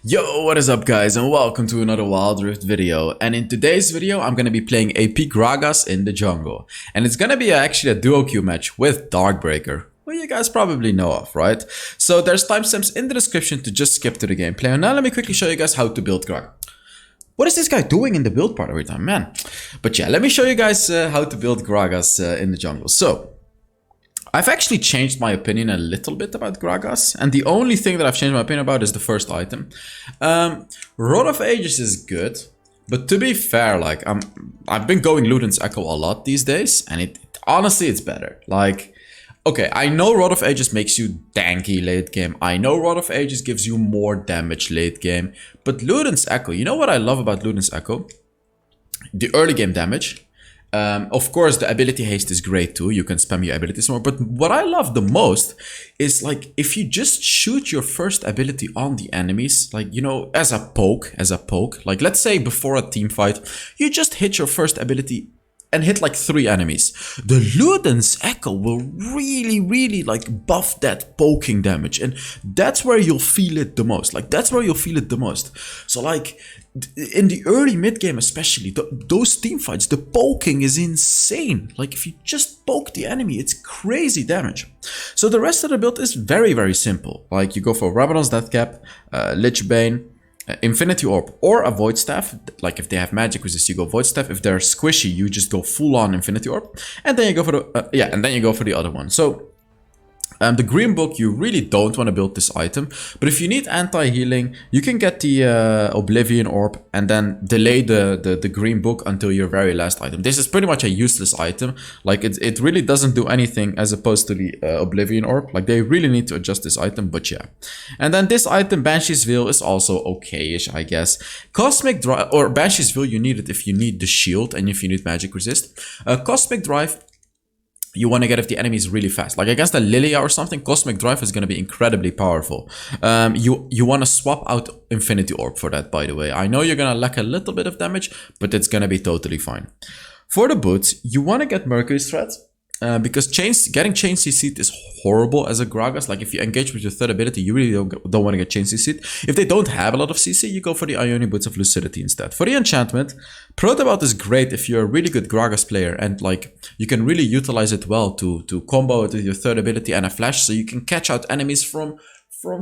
Yo, what is up guys, and welcome to another Wild Rift video. And in today's video I'm gonna be playing AP Gragas in the jungle. And it's gonna be actually a duo queue match with DARKBREAKER, who you guys probably know of, right? So there's timestamps in the description to just skip to the gameplay. And now let me quickly show you guys how to build Gragas. What is this guy doing in the build part every time, man? But yeah, let me show you guys how to build Gragas in the jungle. So I've actually changed my opinion a little bit about Gragas, and the only thing that I've changed my opinion about is the first item. Rod of Ages is good, but to be fair, like I've been going Luden's Echo a lot these days, and honestly it's better. Like, okay, I know Rod of Ages makes you tanky late game. I know Rod of Ages gives you more damage late game, but Luden's Echo, you know what I love about Luden's Echo? The early game damage. Of course, the ability haste is great too. You can spam your abilities more. But what I love the most is like if you just shoot your first ability on the enemies, like, you know, as a poke. Like, let's say before a team fight, you just hit your first ability and hit like 3 enemies. The Luden's Echo will really like buff that poking damage, and that's where you'll feel it the most. Like, that's where you'll feel it the most. So like in the early mid game especially, those team fights, the poking is insane. Like, if you just poke the enemy, it's crazy damage. So the rest of the build is very simple. Like, you go for Rabadon's Deathcap, Lich Bane, Infinity Orb, or a Void Staff. Like, if they have magic resist, you go Void Staff. If they're squishy, you just go full on Infinity Orb, and then you go for the other one. So the Green Book, you really don't want to build this item, but if you need anti-healing, you can get the Oblivion Orb and then delay the Green Book until your very last item. This is pretty much a useless item. Like, it really doesn't do anything as opposed to the Oblivion Orb. Like, they really need to adjust this item, but yeah. And then this item, Banshee's Veil, is also okay-ish, I guess. Cosmic Drive, or Banshee's Veil, you need it if you need the shield and if you need magic resist. Cosmic Drive, you want to get if the enemy is really fast. Like against a Lilia or something, Cosmic Drive is going to be incredibly powerful. You want to swap out Infinity Orb for that, by the way. I know you're going to lack a little bit of damage, but it's going to be totally fine. For the boots, you want to get Mercury's Thread. Because getting Chain CC'd is horrible as a Gragas. Like, if you engage with your third ability, you really don't want to get Chain CC'd. If they don't have a lot of CC, you go for the Ionic Boots of Lucidity instead. For the enchantment, Protobelt is great if you're a really good Gragas player and like you can really utilize it well to combo it with your third ability and a flash, so you can catch out enemies from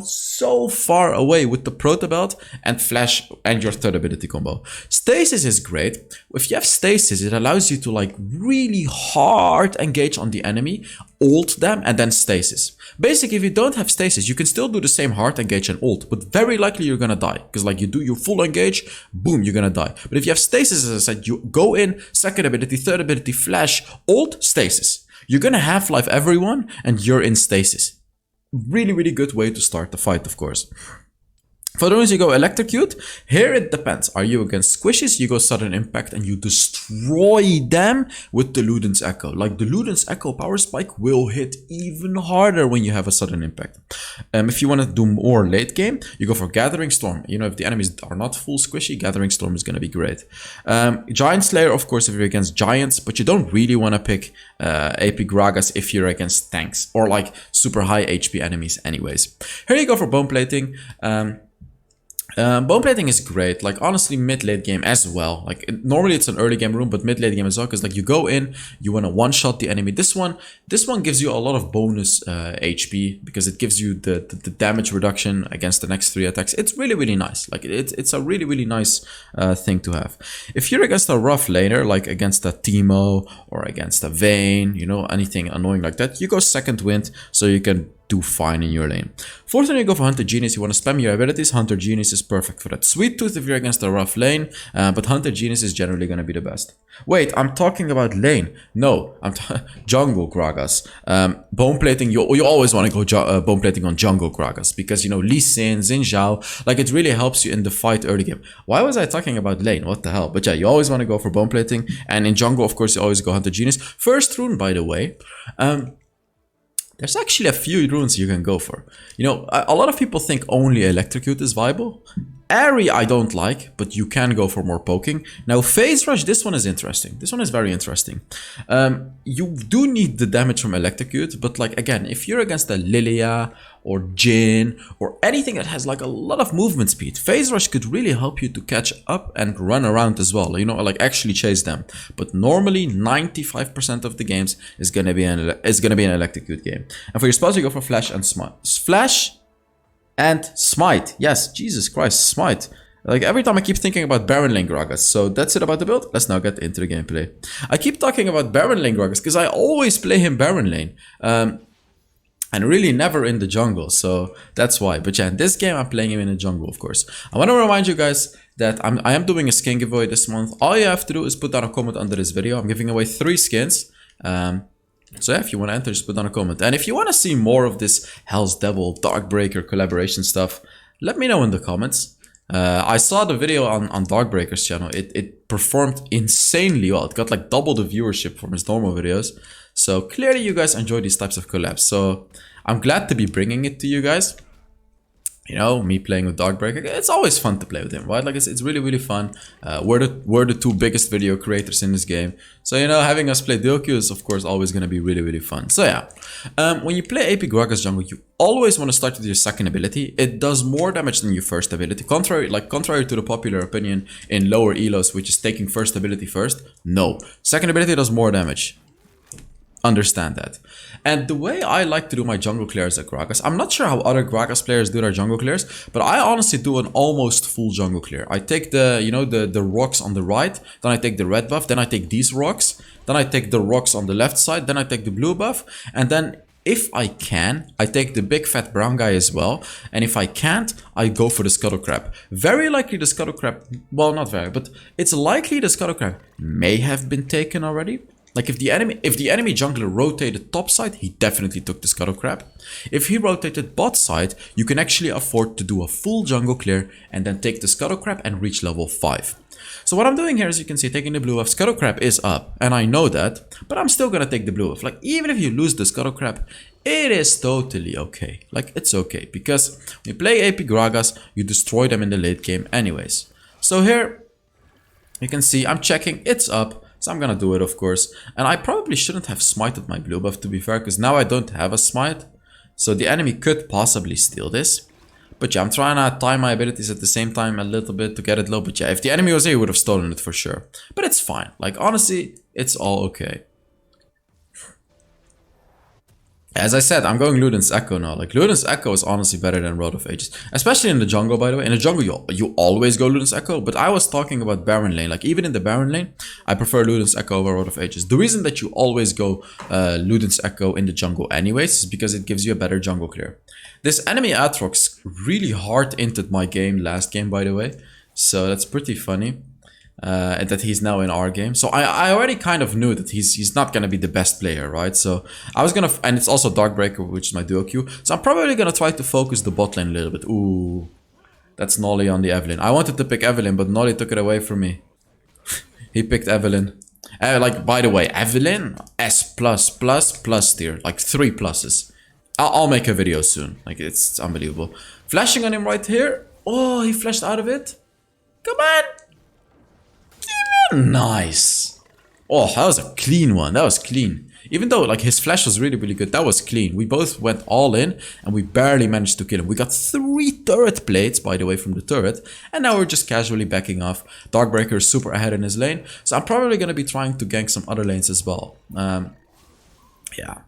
so far away with the Protobelt and flash and your third ability combo. Stasis is great. If you have stasis, it allows you to like really hard engage on the enemy, ult them, and then stasis. Basically, if you don't have stasis, you can still do the same hard engage and ult, but very likely you're gonna die. Because like, you do your full engage, boom, you're gonna die. But if you have stasis, as I said, you go in, second ability, third ability, flash, ult, stasis. You're gonna half-life everyone and you're in stasis. Really good way to start the fight, of course. For those you go Electrocute, here it depends. Are you against squishes? You go Sudden Impact and you destroy them with the Luden's Echo. Like, the Luden's Echo power spike will hit even harder when you have a Sudden Impact. If you want to do more late game, you go for Gathering Storm. You know, if the enemies are not full squishy, Gathering Storm is going to be great. Giant Slayer, of course, if you're against giants, but you don't really want to pick AP Gragas if you're against tanks or like super high HP enemies anyways. Here you go for Bone Plating. Bone Plating is great, like honestly mid-late game as well. Like, normally it's an early game room, but mid-late game as well, because like you go in, you want to one-shot the enemy. This one gives you a lot of bonus HP because it gives you the damage reduction against the next 3 attacks. It's really nice. Like, it's a really nice thing to have. If you're against a rough laner, like against a Teemo or against a Vayne, you know, anything annoying like that, you go Second Wind so you can do fine in your lane. Fourth one, you go for Hunter Genius. You want to spam your abilities. Hunter Genius is perfect for that. Sweet Tooth if you're against a rough lane, but Hunter Genius is generally going to be the best. Wait, I'm talking about lane. No, I'm jungle Gragas. Bone Plating, you always want to go Bone Plating on jungle Gragas because, you know, Lee Sin, Xin Zhao, like, it really helps you in the fight early game. Why was I talking about lane? What the hell? But yeah, you always want to go for Bone Plating, and in jungle, of course, you always go Hunter Genius. First rune, by the way, there's actually a few runes you can go for. You know, a lot of people think only Electrocute is viable. Airy I don't like, but you can go for more poking. Now Phase Rush, this one is interesting. This one is very interesting. You do need the damage from Electrocute, but like again, if you're against a Lilia or Jhin or anything that has like a lot of movement speed. Phase Rush could really help you to catch up and run around as well, you know, like actually chase them. But normally 95% of the games is gonna be an electrocute game. And for your spells you go for Flash and Smite. Flash and Smite. Yes, Jesus Christ, Smite. Like every time I keep thinking about Baron lane Gragas. So that's it about the build. Let's now get into the gameplay. I keep talking about Baron lane Gragas because I always play him Baron lane. And really never in the jungle, so that's why. But yeah, in this game I'm playing him in the jungle, of course. I want to remind you guys that I am doing a skin giveaway this month. All you have to do is put down a comment under this video. I'm giving away 3 skins. So yeah, if you want to enter, just put down a comment. And if you want to see more of this HellsDevil, DARKBREAKER collaboration stuff, let me know in the comments. I saw the video on DARKBREAKER's channel. It performed insanely well. It got like double the viewership from his normal videos. So clearly you guys enjoy these types of collabs. So I'm glad to be bringing it to you guys. You know, me playing with DARKBREAKER, it's always fun to play with him, right? Like it's really fun. We're the 2 biggest video creators in this game, so you know, having us play duo queue is of course always gonna be really fun. So yeah, when you play AP Gragas jungle, you always want to start with your second ability. It does more damage than your first ability. Contrary to the popular opinion in lower elos, which is taking first ability first. No, second ability does more damage. Understand that. And the way I like to do my jungle clears at Gragas, I'm not sure how other Gragas players do their jungle clears, but I honestly do an almost full jungle clear. I take the, you know, the rocks on the right, then I take the red buff, then I take these rocks, then I take the rocks on the left side, then I take the blue buff, and then if I can, I take the big fat brown guy as well, and if I can't, I go for the Scuttle Crab. Very likely the Scuttle Crab, well, not very, but it's likely the Scuttle Crab may have been taken already. Like if the enemy jungler rotated top side, he definitely took the Scuttle Crab. If he rotated bot side, you can actually afford to do a full jungle clear and then take the Scuttle Crab and reach level 5. So what I'm doing here, as you can see, taking the blue buff. Scuttle Crab is up, and I know that, but I'm still gonna take the blue buff. Like even if you lose the Scuttle Crab, it is totally okay. Like it's okay, because when you play AP Gragas, you destroy them in the late game anyways. So here, you can see I'm checking, it's up. So I'm gonna do it, of course. And I probably shouldn't have smited my blue buff, to be fair, because now I don't have a smite. So the enemy could possibly steal this. But yeah, I'm trying to time my abilities at the same time a little bit to get it low. But yeah, if the enemy was here, he would have stolen it for sure. But it's fine. Like, honestly, it's all okay. As I said, I'm going Luden's Echo now. Like, Luden's Echo is honestly better than Rod of Ages. Especially in the jungle, by the way. In the jungle, you always go Luden's Echo. But I was talking about Baron lane. Like, even in the Baron lane, I prefer Luden's Echo over Rod of Ages. The reason that you always go Luden's Echo in the jungle anyways is because it gives you a better jungle clear. This enemy Aatrox really hard inted my game last game, by the way. So that's pretty funny. And that he's now in our game. So I already kind of knew that he's not going to be the best player, right? So I was going to... And it's also DARKBREAKER, which is my duo queue. So I'm probably going to try to focus the bot lane a little bit. Ooh. That's Nolly on the Evelyn. I wanted to pick Evelyn, but Nolly took it away from me. He picked Evelyn. Like, by the way, Evelyn, S+++ tier. Like 3 pluses. I'll make a video soon. Like, it's unbelievable. Flashing on him right here. Oh, he flashed out of it. Come on. Nice. Oh, that was a clean one. That was clean. Even though like his flash was really good, that was clean. We both went all in and we barely managed to kill him. We got 3 turret plates, by the way, from the turret. And now we're just casually backing off. DARKBREAKER is super ahead in his lane. So I'm probably going to be trying to gank some other lanes as well. Yeah.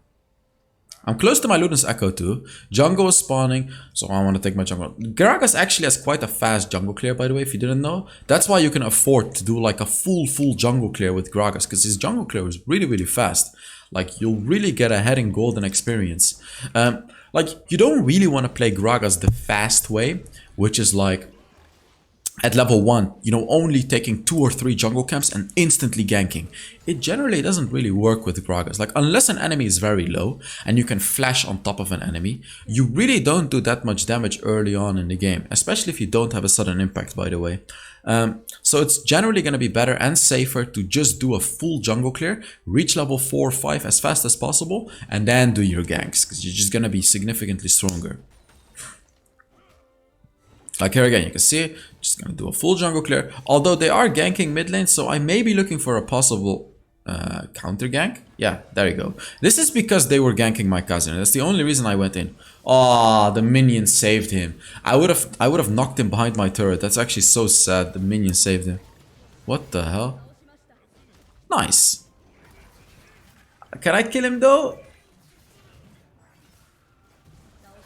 I'm close to my Luden's Echo too. Jungle is spawning, so I want to take my jungle. Gragas actually has quite a fast jungle clear, by the way, if you didn't know. That's why you can afford to do like a full jungle clear with Gragas, because his jungle clear is really fast. Like, you'll really get ahead in golden experience. Like, you don't really want to play Gragas the fast way, which is like, at level 1, you know, only taking 2 or 3 jungle camps and instantly ganking. It generally doesn't really work with Gragas. Like, unless an enemy is very low and you can flash on top of an enemy, you really don't do that much damage early on in the game, especially if you don't have a sudden impact, by the way. So it's generally going to be better and safer to just do a full jungle clear, reach level 4 or 5 as fast as possible, and then do your ganks, because you're just going to be significantly stronger. Like here again, you can see, just gonna do a full jungle clear. Although they are ganking mid lane, so I may be looking for a possible counter gank? Yeah, there you go. This is because they were ganking my cousin. That's the only reason I went in. Oh, the minion saved him. I would have knocked him behind my turret. That's actually so sad. The minion saved him. What the hell? Nice. Can I kill him though?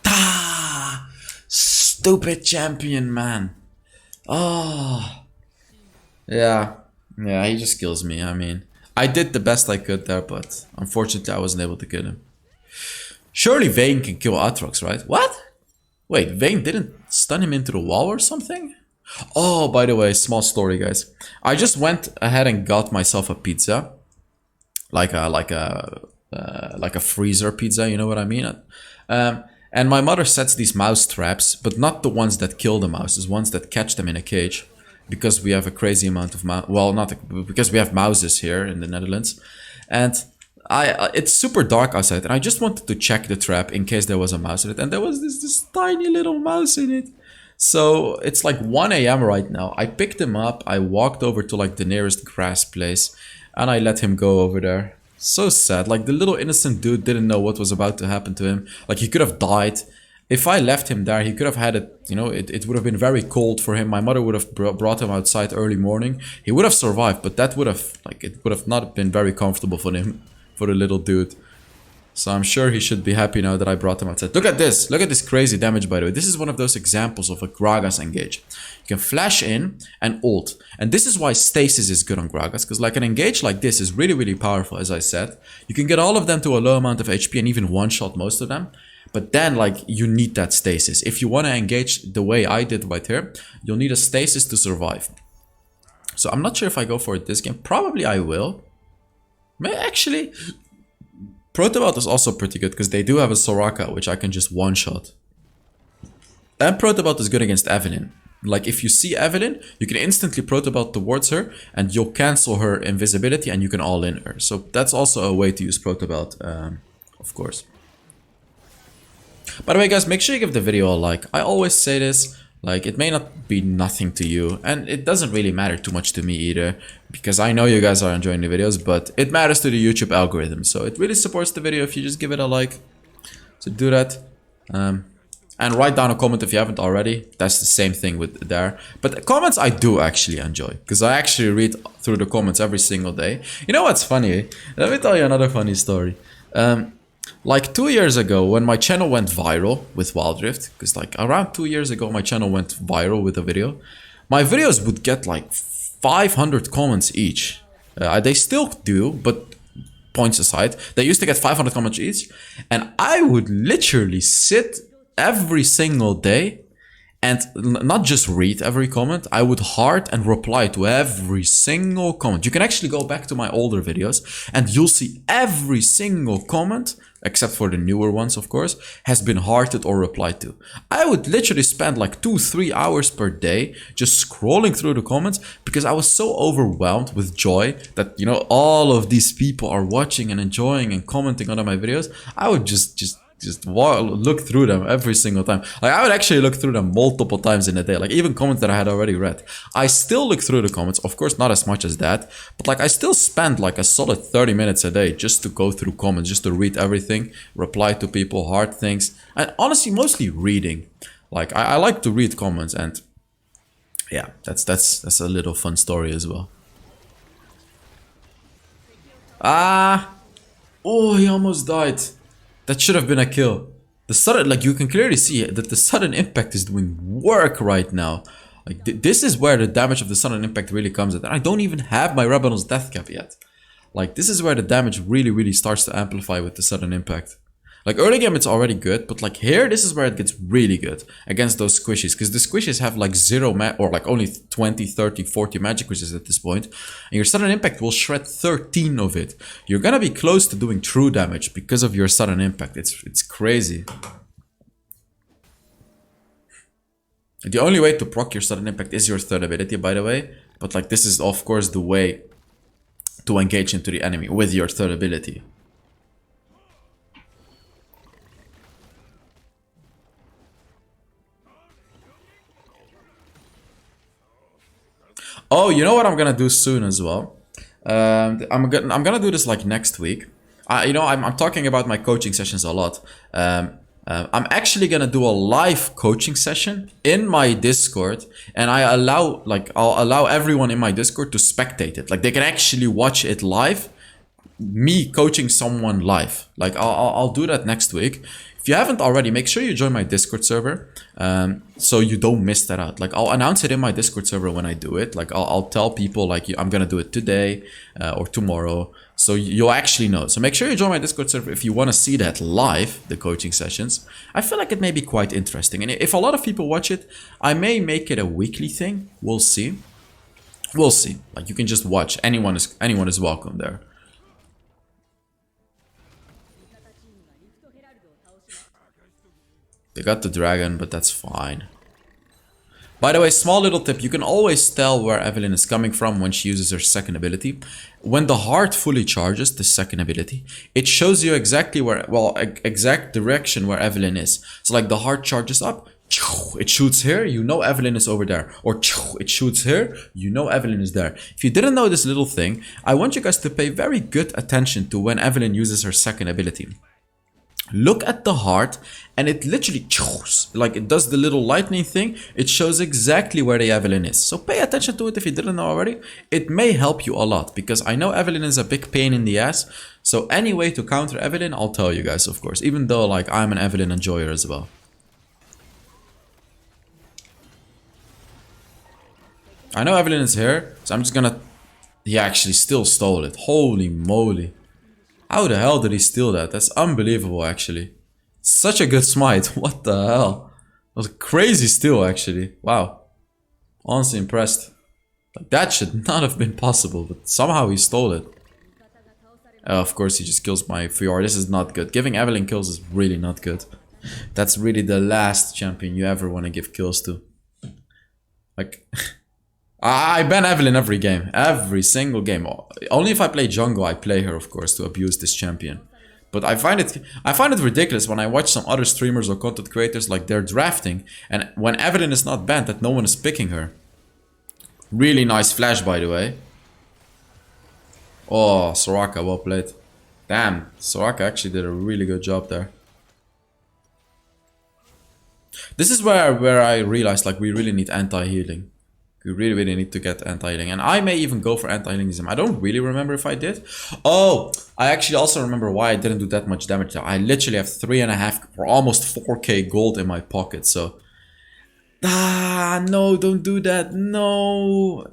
Ah, stupid champion, man. Oh. Yeah. Yeah, he just kills me. I mean, I did the best I could there, but unfortunately I wasn't able to kill him. Surely Vayne can kill Aatrox, right? What? Wait, Vayne didn't stun him into the wall or something? Oh, by the way, small story, guys. I just went ahead and got myself a pizza. Like a freezer pizza, you know what I mean? And my mother sets these mouse traps, but not the ones that kill the mouses, ones that catch them in a cage. Because we have a crazy amount of because we have mouses here in the Netherlands. And it's super dark outside, and I just wanted to check the trap in case there was a mouse in it, and there was this tiny little mouse in it. So it's like 1 AM right now. I picked him up, I walked over to like the nearest grass place, and I let him go over there. So sad, like the little innocent dude didn't know what was about to happen to him. Like he could have died. If I left him there, he could have had it, you know, it would have been very cold for him. My mother would have brought him outside early morning. He would have survived, but that would have, like, it would have not been very comfortable for him, for the little dude. So I'm sure he should be happy now that I brought him outside. Look at this crazy damage, by the way. This is one of those examples of a Gragas engage. You can flash in and ult. And this is why stasis is good on Gragas, because like an engage like this is really, really powerful, as I said. You can get all of them to a low amount of HP and even one-shot most of them. But then, like, you need that stasis. If you want to engage the way I did right here, you'll need a stasis to survive. So I'm not sure if I go for it this game. Probably I will. Actually, Protobelt is also pretty good because they do have a Soraka, which I can just one-shot. And Protobelt is good against Evelynn. Like, if you see Evelynn, you can instantly Protobelt towards her, and you'll cancel her invisibility, and you can all-in her. So that's also a way to use Protobelt, of course. By the way, guys, make sure you give the video a like. I always say this, like, it may not be nothing to you, and it doesn't really matter too much to me either, because I know you guys are enjoying the videos, but it matters to the YouTube algorithm, so it really supports the video if you just give it a like. So do that. And write down a comment if you haven't already. That's the same thing with there. But comments I do actually enjoy, because I actually read through the comments every single day. You know what's funny? Let me tell you another funny story. Like 2 years ago, when my channel went viral with Wild Rift, because like around 2 years ago my channel went viral with a video, my videos would get like 500 comments each. They still do, but points aside, they used to get 500 comments each, and I would literally sit every single day and not just read every comment, I would heart and reply to every single comment. You can actually go back to my older videos and you'll see every single comment, except for the newer ones, of course, has been hearted or replied to. I would literally spend like 2-3 hours per day just scrolling through the comments because I was so overwhelmed with joy that, you know, all of these people are watching and enjoying and commenting on my videos. I would just look through them every single time. Like, I would actually look through them multiple times in a day, like even comments that I had already read. I still look through the comments, of course not as much as that, but like I still spend like a solid 30 minutes a day just to go through comments, just to read everything, reply to people, heart things, and honestly mostly reading. Like I like to read comments, and yeah, that's a little fun story as well. Oh, he almost died. That should have been a kill. The sudden, like, you can clearly see that the sudden impact is doing work right now. Like, this is where the damage of the sudden impact really comes at. And I don't even have my Rebel's death cap yet. Like, this is where the damage really, really starts to amplify with the sudden impact. Like, early game it's already good, but like here, this is where it gets really good against those squishies. Because the squishies have like or like only 20, 30, 40 magic resist at this point. And your sudden impact will shred 13 of it. You're gonna be close to doing true damage because of your sudden impact. It's crazy. The only way to proc your sudden impact is your third ability, by the way. But like this is of course the way to engage into the enemy with your third ability. Oh, you know what I'm gonna do soon as well? I'm gonna do this like next week. You know, I'm talking about my coaching sessions a lot. I'm actually gonna do a live coaching session in my Discord, and I'll allow everyone in my Discord to spectate it. Like they can actually watch it live, me coaching someone live. Like I'll do that next week. If you haven't already, make sure you join my Discord server, so you don't miss that out. Like I'll announce it in my Discord server when I do it. Like I'll tell people like I'm gonna do it today or tomorrow, so you'll actually know. So make sure you join my Discord server if you want to see that live, the coaching sessions. I feel like it may be quite interesting, and if a lot of people watch it, I may make it a weekly thing. We'll see. We'll see. Like you can just watch. Anyone is welcome there. They got the dragon, but that's fine. By the way, small little tip, you can always tell where Evelyn is coming from when she uses her second ability. When the heart fully charges the second ability, it shows you exactly where, well, exact direction where Evelyn is. So like the heart charges up, it shoots here, you know Evelyn is over there. Or it shoots here, you know Evelyn is there. If you didn't know this little thing, I want you guys to pay very good attention to when Evelyn uses her second ability. Look at the heart, and it literally, like it does the little lightning thing. It shows exactly where the Evelyn is. So pay attention to it if you didn't know already. It may help you a lot, because I know Evelyn is a big pain in the ass. So any way to counter Evelyn, I'll tell you guys, of course. Even though like I'm an Evelyn enjoyer as well. I know Evelyn is here, so I'm just gonna... He actually still stole it. Holy moly. How the hell did he steal that? That's unbelievable, actually. Such a good smite. What the hell? That was a crazy steal, actually. Wow. Honestly impressed. Like, that should not have been possible, but somehow he stole it. Of course, he just kills my Fior. This is not good. Giving Evelyn kills is really not good. That's really the last champion you ever want to give kills to. Like... I ban Evelyn every game. Every single game. Only if I play jungle, I play her, of course, to abuse this champion. But I find it ridiculous when I watch some other streamers or content creators, like they're drafting, and when Evelyn is not banned, that no one is picking her. Really nice flash, by the way. Oh, Soraka, well played. Damn, Soraka actually did a really good job there. This is where I realized, like, we really need anti-healing. We really need to get anti-healing. And I may even go for anti-healingism. I don't really remember if I did. Oh, I actually also remember why I didn't do that much damage. I literally have 3.5 or almost 4k gold in my pocket. So, no, don't do that. No.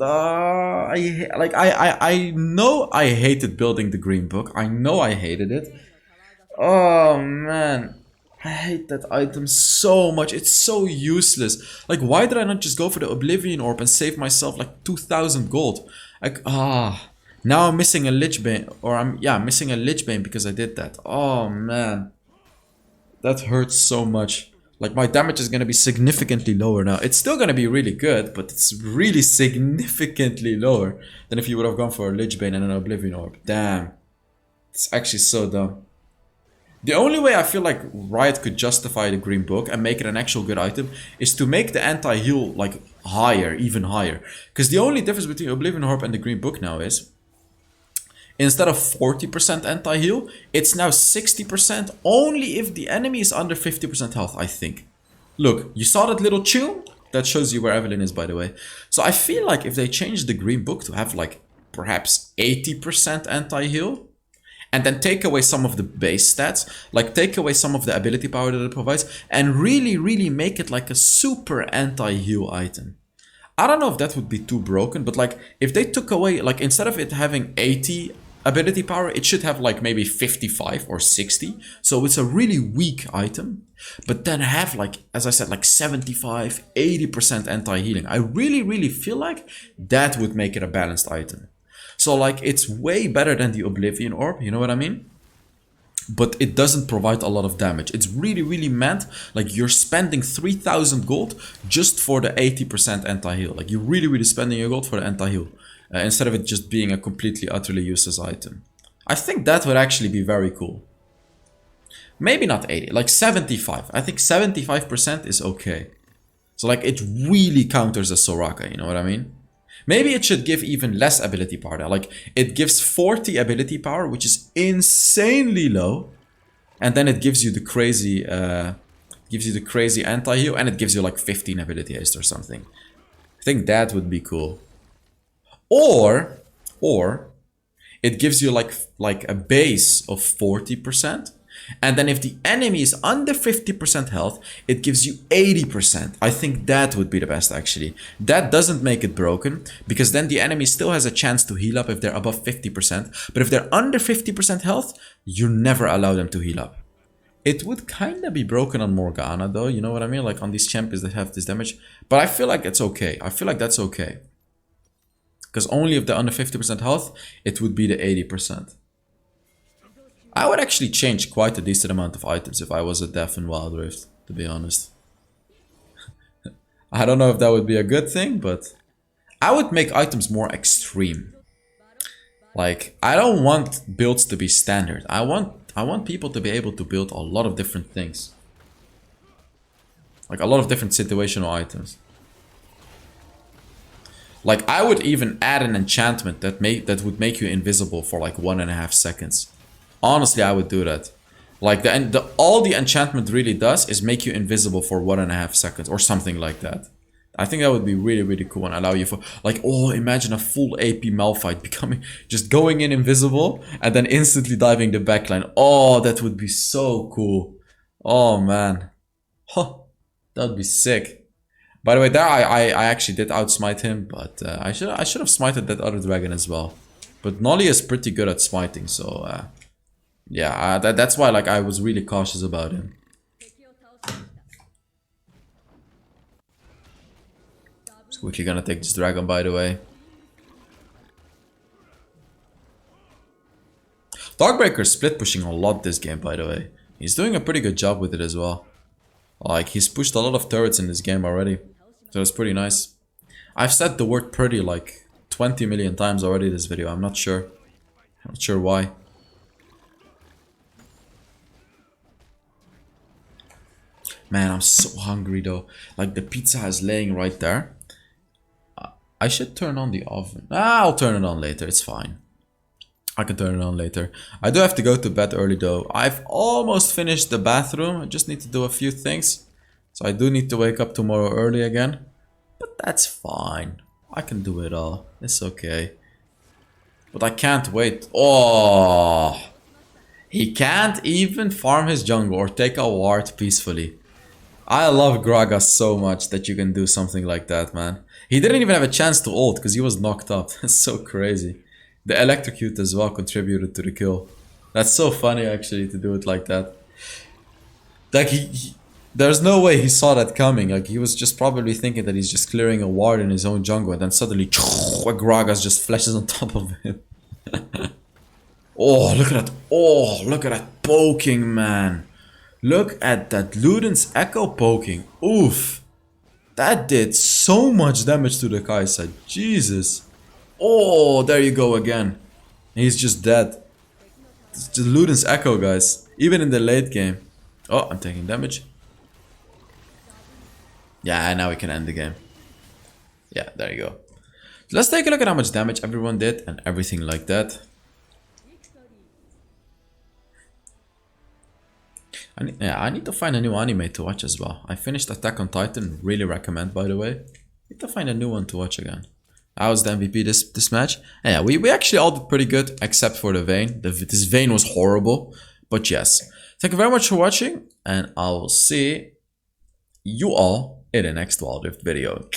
I know I hated building the green book. I know I hated it. Oh, man. I hate that item so much. It's so useless. Like, why did I not just go for the Oblivion Orb and save myself like 2,000 gold? Like, now I'm missing a Lich Bane. Or I'm missing a Lich Bane because I did that. Oh, man. That hurts so much. Like, my damage is going to be significantly lower now. It's still going to be really good, but it's really significantly lower than if you would have gone for a Lich Bane and an Oblivion Orb. Damn. It's actually so dumb. The only way I feel like Riot could justify the green book and make it an actual good item is to make the anti-heal like higher, even higher. Because the only difference between Oblivion Orb and the green book now is, instead of 40% anti-heal, it's now 60% only if the enemy is under 50% health, I think. Look, you saw that little tune? That shows you where Evelyn is, by the way. So I feel like if they change the green book to have like perhaps 80% anti-heal, and then take away some of the base stats, like take away some of the ability power that it provides, and really make it like a super anti-heal item. I don't know if that would be too broken, but like if they took away, like instead of it having 80 ability power, it should have like maybe 55 or 60. So it's a really weak item, but then have like, as I said, like 75, 80% anti-healing. I really feel like that would make it a balanced item. So like it's way better than the Oblivion Orb, you know what I mean? But it doesn't provide a lot of damage. It's really meant like you're spending 3,000 gold just for the 80% anti-heal. Like you're really spending your gold for the anti-heal. Instead of it just being a completely utterly useless item. I think that would actually be very cool. Maybe not 80, like 75. I think 75% is okay. So like it really counters a Soraka, you know what I mean? Maybe it should give even less ability power now. Like, it gives 40 ability power, which is insanely low. And then it gives you the crazy anti-heal, and it gives you like 15 ability haste or something. I think that would be cool. Or it gives you like a base of 40%. And then if the enemy is under 50% health, it gives you 80%. I think that would be the best, actually. That doesn't make it broken, because then the enemy still has a chance to heal up if they're above 50%. But if they're under 50% health, you never allow them to heal up. It would kind of be broken on Morgana, though, you know what I mean? Like on these champions that have this damage. But I feel like it's okay. I feel like that's okay. Because only if they're under 50% health, it would be the 80%. I would actually change quite a decent amount of items if I was a dev in Wild Rift, to be honest. I don't know if that would be a good thing, but I would make items more extreme. Like, I don't want builds to be standard. I want people to be able to build a lot of different things. Like a lot of different situational items. Like, I would even add an enchantment that would make you invisible for like 1.5 seconds. Honestly, I would do that. Like, all the enchantment really does is make you invisible for 1.5 seconds or something like that. I think that would be really, really cool and allow you for, like, oh, imagine a full AP Malphite just going in invisible and then instantly diving the backline. Oh, that would be so cool. Oh, man. Huh, that would be sick. By the way, there I actually did outsmite him, but I should have smited that other dragon as well. But Nolly is pretty good at smiting, so yeah, that's why like I was really cautious about him. Just quickly gonna take this dragon, by the way. DARKBREAKER split pushing a lot this game, by the way. He's doing a pretty good job with it as well. Like, he's pushed a lot of turrets in this game already. So it's pretty nice. I've said the word pretty like 20 million times already this video. I'm not sure. I'm not sure why. Man, I'm so hungry though. Like, the pizza is laying right there. I should turn on the oven. I'll turn it on later. It's fine. I can turn it on later. I do have to go to bed early though. I've almost finished the bathroom. I just need to do a few things. So I do need to wake up tomorrow early again. But that's fine. I can do it all. It's okay. But I can't wait. Oh! He can't even farm his jungle or take a ward peacefully. I love Gragas so much that you can do something like that, man. He didn't even have a chance to ult because he was knocked up. That's so crazy. The electrocute as well contributed to the kill. That's so funny actually to do it like that. Like there's no way he saw that coming. Like, he was just probably thinking that he's just clearing a ward in his own jungle, and then suddenly Gragas just flashes on top of him. Oh, look at that. Oh, look at that poking, man. Look at that Luden's Echo poking. Oof. That did so much damage to the Kai'Sa. Jesus. Oh, there you go again. He's just dead. It's just Luden's Echo, guys. Even in the late game. Oh, I'm taking damage. Yeah, now we can end the game. Yeah, there you go. So let's take a look at how much damage everyone did and everything like that. I need to find a new anime to watch as well. I finished Attack on Titan. Really recommend, by the way. Need to find a new one to watch again. I was the MVP this match. And yeah, we actually all did pretty good, except for the Vayne. This Vayne was horrible. But yes. Thank you very much for watching. And I will see you all in the next Wild Rift video.